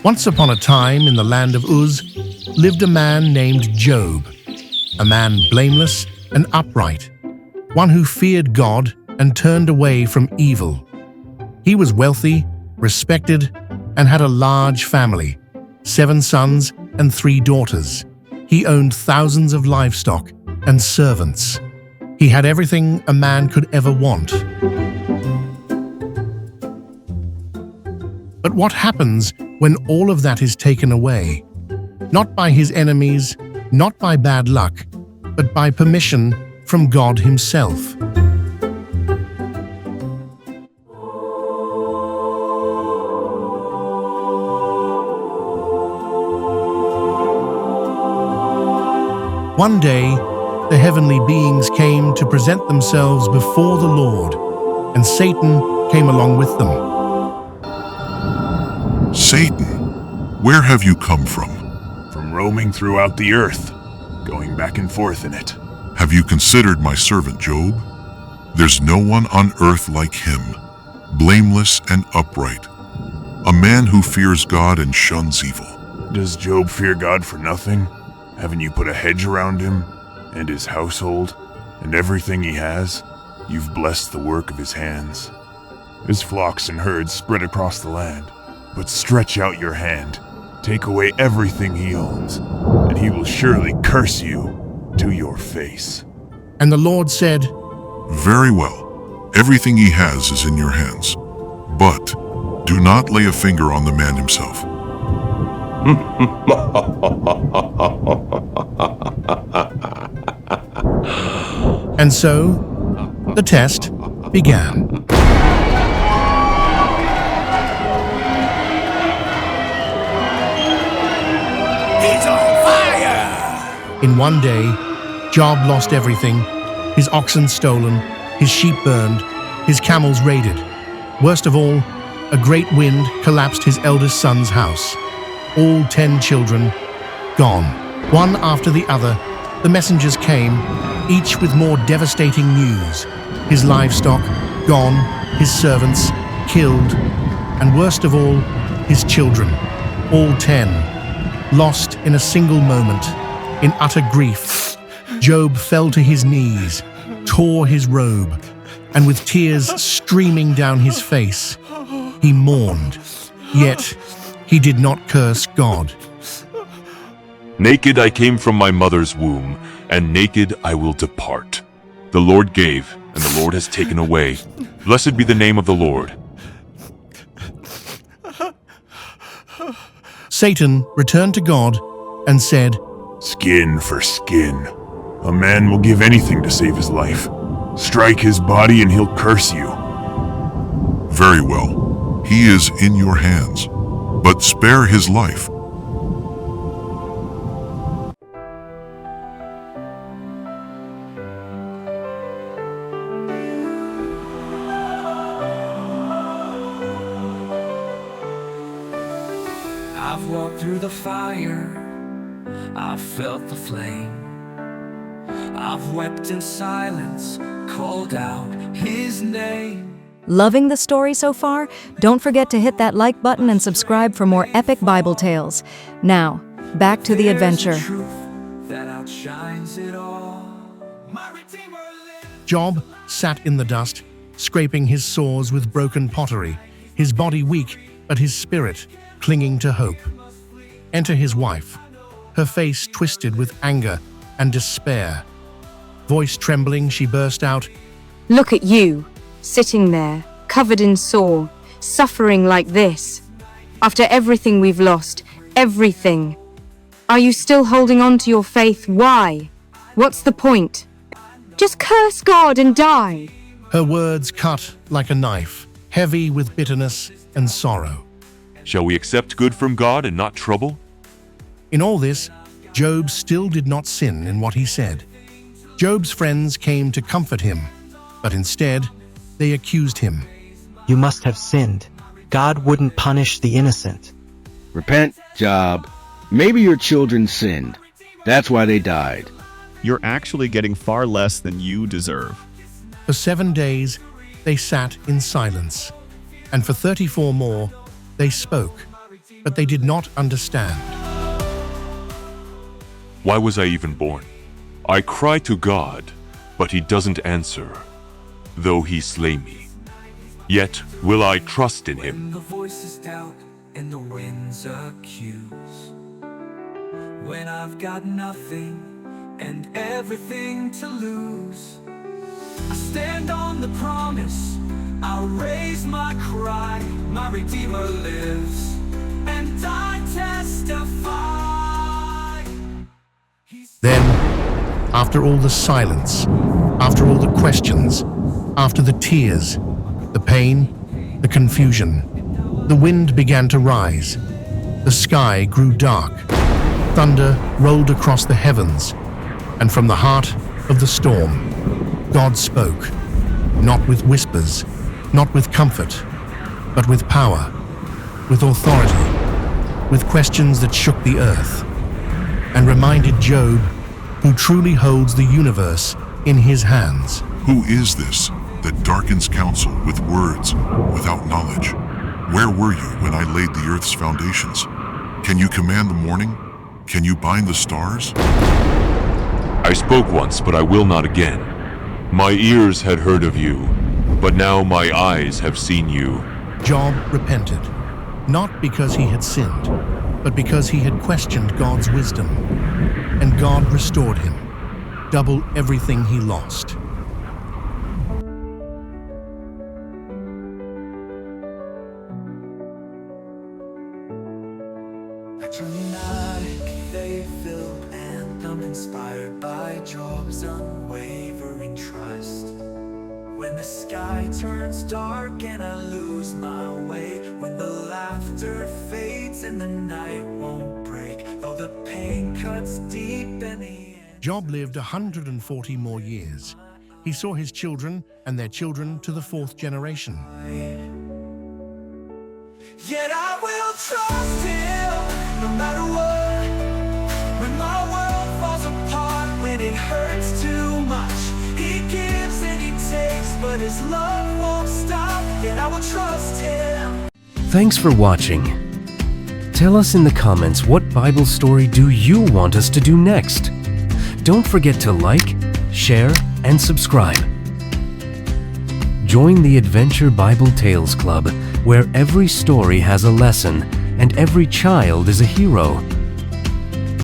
Once upon a time in the land of Uz lived a man named Job, a man blameless and upright, one who feared God and turned away from evil. He was wealthy, respected, and had a large family, 7 sons and 3 daughters. He owned thousands of livestock and servants. He had everything a man could ever want. But what happens when all of that is taken away? Not by his enemies, not by bad luck, but by permission from God himself. One day, the heavenly beings came to present themselves before the Lord, and Satan came along with them. Satan, where have you come from? From roaming throughout the earth, going back and forth in it. Have you considered my servant Job? There's no one on earth like him, blameless and upright, a man who fears God and shuns evil. Does Job fear God for nothing? Haven't you put a hedge around him, and his household, and everything he has? You've blessed the work of his hands. His flocks and herds spread across the land. But stretch out your hand, take away everything he owns, and he will surely curse you to your face. And the Lord said, Very well, everything he has is in your hands, but do not lay a finger on the man himself. And so, the test began. He's on fire! In one day, Job lost everything, his oxen stolen, his sheep burned, his camels raided. Worst of all, a great wind collapsed his eldest son's house. All 10 children gone. One after the other, the messengers came, each with more devastating news. His livestock gone, his servants killed, and worst of all, his children, all 10. Lost in a single moment, in utter grief, Job fell to his knees, tore his robe, and with tears streaming down his face, he mourned. Yet he did not curse God. Naked I came from my mother's womb, and naked I will depart. The Lord gave, and the Lord has taken away. Blessed be the name of the Lord. Satan returned to God and said, Skin for skin. A man will give anything to save his life. Strike his body and he'll curse you. Very well, he is in your hands, but spare his life. I've walked through the fire, I've felt the flame. I've wept in silence, called out his name. Loving the story so far? Don't forget to hit that like button and subscribe for more epic Bible tales. Now, back to the adventure. There's a truth that outshines it all. My Redeemer lives. Job sat in the dust, scraping his sores with broken pottery, his body weak, but his spirit clinging to hope. Enter his wife, her face twisted with anger and despair. Voice trembling, she burst out, Look at you, sitting there, covered in sore, suffering like this. After everything we've lost, everything. Are you still holding on to your faith? Why? What's the point? Just curse God and die. Her words cut like a knife, heavy with bitterness and sorrow. Shall we accept good from God and not trouble? In all this, Job still did not sin in what he said. Job's friends came to comfort him, but instead, they accused him. You must have sinned. God wouldn't punish the innocent. Repent, Job. Maybe your children sinned. That's why they died. You're actually getting far less than you deserve. For 7 days, they sat in silence, and for 34 more, they spoke. but they did not understand. Why was I even born? I cry to God, but he doesn't answer, though he slay me. Yet will I trust in him. When the voices doubt and the winds accuse, when I've got nothing and everything to lose, I stand on the promise, I'll raise my cry, my Redeemer lives, and I testify. Then, after all the silence, after all the questions, after the tears, the pain, the confusion, the wind began to rise. The sky grew dark. Thunder rolled across the heavens, and from the heart of the storm, God spoke, not with whispers, not with comfort, but with power, with authority, with questions that shook the earth, and reminded Job, who truly holds the universe in his hands. Who is this that darkens counsel with words without knowledge? Where were you when I laid the earth's foundations? Can you command the morning? Can you bind the stars? I spoke once, but I will not again. My ears had heard of you, but now my eyes have seen you. Job repented, not because he had sinned, but because he had questioned God's wisdom, and God restored him, double everything he lost. Dramatic, they fill, and I'm inspired by Job's unwavering trust. When the sky turns dark and I lose my way, when the laughter fades and the night won't break, though the pain cuts deep and the end. Job lived 140 more years. He saw his children and their children to the 4th generation. Yet I will trust him, no matter what. When my world falls apart, when it hurts too much, he gives and he takes, but his love won't stop. Yet I will trust him. Thanks for watching. Tell us in the comments, what Bible story do you want us to do next? Don't forget to like, share, and subscribe. Join the Adventure Bible Tales Club, where every story has a lesson and every child is a hero.